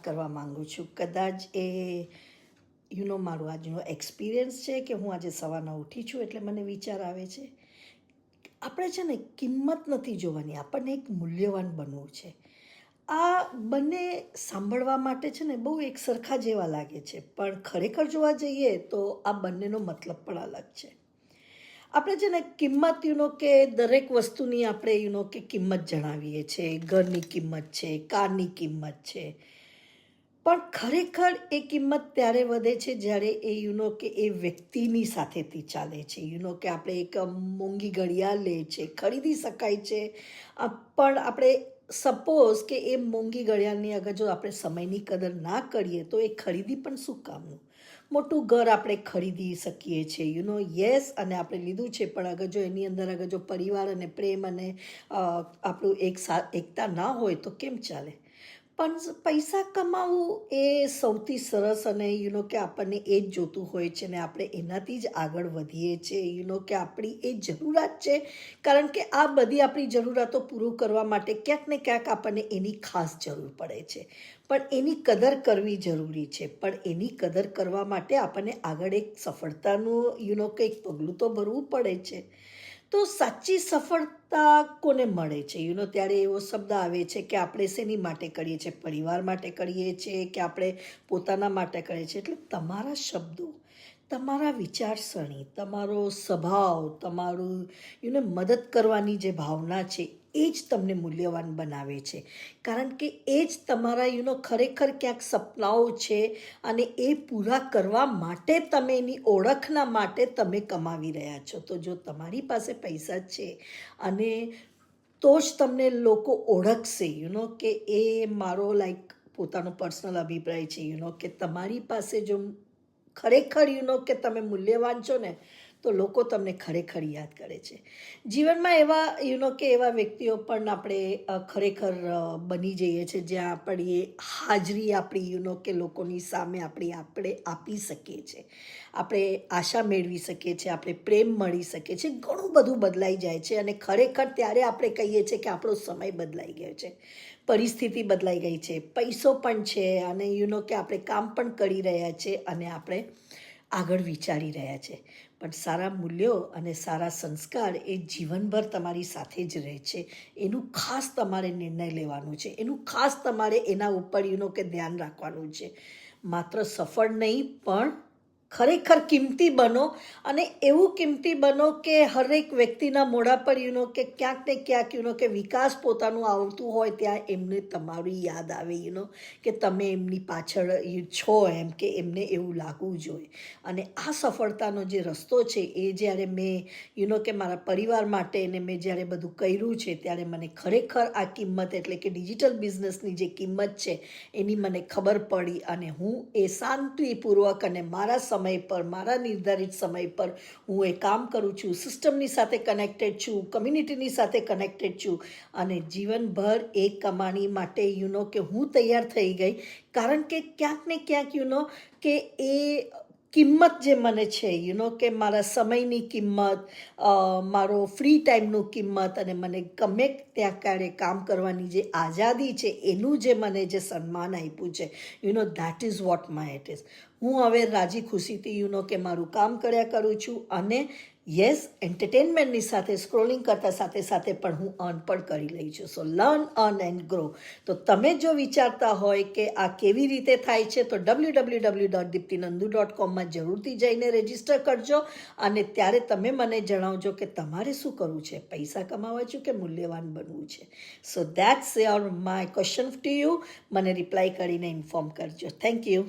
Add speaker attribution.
Speaker 1: કરવા માંગુ છું. કદાચ એ મારું આજનો એક્સપિરિયન્સ છે કે હું આજે સવારના ઉઠી છું એટલે મને વિચાર આવે છે. આપણે છે ને કિંમત નથી જોવાની, આપણને એક મૂલ્યવાન બનવું છે. આ બંને સાંભળવા માટે છે ને બહુ એક સરખા જેવા લાગે છે, પણ ખરેખર જોવા જઈએ તો આ બંનેનો મતલબ પણ અલગ છે. આપણે છે ને કિંમત કે દરેક વસ્તુની આપણે કે કિંમત જણાવીએ છીએ. ઘરની કિંમત છે, કારની કિંમત છે, પણ ખરેખર એ કિંમત ત્યારે વધે છે જ્યારે કે એ વ્યક્તિની સાથેથી ચાલે છે. કે આપણે એક મોંઘી ઘડિયાળ લે છે, ખરીદી શકાય છે, પણ આપણે સપોઝ કે એ મોંઘી ઘડિયાળની અગર જો આપણે સમયની કદર ના કરીએ તો એ ખરીદી પણ શું કામનું. મોટું ઘર આપણે ખરીદી શકીએ છીએ યસ, અને આપણે લીધું છે, પણ અગર જો એની અંદર અગર જો પરિવાર અને પ્રેમ અને આપણું એકતા ના હોય તો કેમ ચાલે. પણ પૈસા કમાવવું એ સૌથી સરસ, અને કે આપણને એ જ જોતું હોય છે ને આપણે એનાથી જ આગળ વધીએ છીએ. કે આપણી એ જરૂરિયાત છે, કારણ કે આ બધી આપણી જરૂરિયાતો પૂરું કરવા માટે ક્યાંક ને ક્યાંક આપણને એની ખાસ જરૂર પડે છે, પણ એની કદર કરવી જરૂરી છે. પણ એની કદર કરવા માટે આપણને આગળ એક સફળતાનું કંઈક પગલું તો ભરવું પડે છે. તો સાચી સફળતા કોને મળે છે ત્યારે એવો શબ્દ આવે છે કે આપણે શેની માટે કરીએ છીએ, પરિવાર માટે કરીએ છીએ કે આપણે પોતાના માટે કરીએ છીએ. એટલે તમારા શબ્દો, તમારા વિચારસરણી, તમારો સ્વભાવ, તમારું મદદ કરવાની જે ભાવના છે એ જ તમને મૂલ્યવાન બનાવે છે. કારણ કે એ જ તમારા ખરેખર ક્યાંક સપનાઓ છે, અને એ પૂરા કરવા માટે તમે એની ઓળખના માટે તમે કમાવી રહ્યા છો. તો જો તમારી પાસે પૈસા છે અને તો જ તમને લોકો ઓળખશે. કે એ મારો પોતાનો પર્સનલ અભિપ્રાય છે. કે તમારી પાસે જો ખરેખર કે તમે મૂલ્યવાન છો ને તો લોકો તમને ખરેખર યાદ કરે છે. જીવનમાં એવા વ્યક્તિઓ પણ આપણે ખરેખર બની જઈએ છીએ જ્યાં આપણી હાજરી આપણી કે લોકોની સામે આપણે આપી શકીએ છીએ, આપણે આશા મેળવી શકીએ છીએ, આપણે પ્રેમ મળી શકે છે. ઘણું બધું બદલાઈ જાય છે, અને ખરેખર ત્યારે આપણે કહીએ છીએ કે આપણો સમય બદલાઈ ગયો છે, પરિસ્થિતિ બદલાઈ ગઈ છે, પૈસો પણ છે, અને કે આપણે કામ પણ કરી રહ્યા છીએ, અને આપણે આગળ વિચારી રહ્યા છે. પણ સારા મૂલ્યો અને સારા સંસ્કાર એ જીવનભર તમારી સાથે જ રહે છે. એનું ખાસ તમારે નિર્ણય લેવાનું છે, એનું ખાસ તમારે એના ઉપર કે ધ્યાન રાખવાનું છે. માત્ર સફળ નહીં પણ ખરેખર કિંમતી બનો, અને એવું કિંમતી બનો કે હરેક વ્યક્તિના મોઢા પર કે ક્યાંક ને ક્યાંક કે વિકાસ પોતાનું આવતું હોય ત્યાં એમને તમારી યાદ આવે કે તમે એમની પાછળ છો, એમ કે એમને એવું લાગવું જોઈએ. અને આ સફળતાનો જે રસ્તો છે એ જ્યારે મેં કે મારા પરિવાર માટે ને મેં જ્યારે બધું કર્યું છે ત્યારે મને ખરેખર આ કિંમત એટલે કે ડિજિટલ બિઝનેસની જે કિંમત છે એની મને ખબર પડી, અને હું એ શાંતિપૂર્વક અને મારા સમય પર, મારા નિર્ધારિત સમય પર હું એ કામ કરું છું. સિસ્ટમની સાથે કનેક્ટેડ છું, કમ્યુનિટીની સાથે કનેક્ટેડ છું, અને જીવનભર એ કમાણી માટે કે હું તૈયાર થઈ ગઈ. કારણ કે ક્યાંક ને ક્યાંક કે એ કિંમત જે મને છે કે મારા સમયની કિંમત, મારો ફ્રી ટાઈમનું કિંમત, અને મને ગમે ત્યાં ક્યારે કામ કરવાની જે આઝાદી છે એનું જે મને જે સન્માન આપ્યું છે that is what my it is. હું હવે રાજી ખુશીથી કે મારું કામ કર્યા કરું છું, અને યસ, એન્ટરટેનમેન્ટની સાથે સ્ક્રોલિંગ કરતા સાથે સાથે પણ હું અર્ન પણ કરી રહી છું. સો લર્ન, અર્ન એન્ડ ગ્રો. તો તમે જો વિચારતા હોય કે આ કેવી રીતે થાય છે તો www.diptinandu.com જરૂરથી જઈને રજીસ્ટર કરજો, અને ત્યારે તમે મને જણાવજો કે તમારે શું કરવું છે, પૈસા કમાવા છે કે મૂલ્યવાન બનવું છે. સો that's my question to you. મને રિપ્લાય કરીને ઇન્ફોર્મ કરજો. Thank you.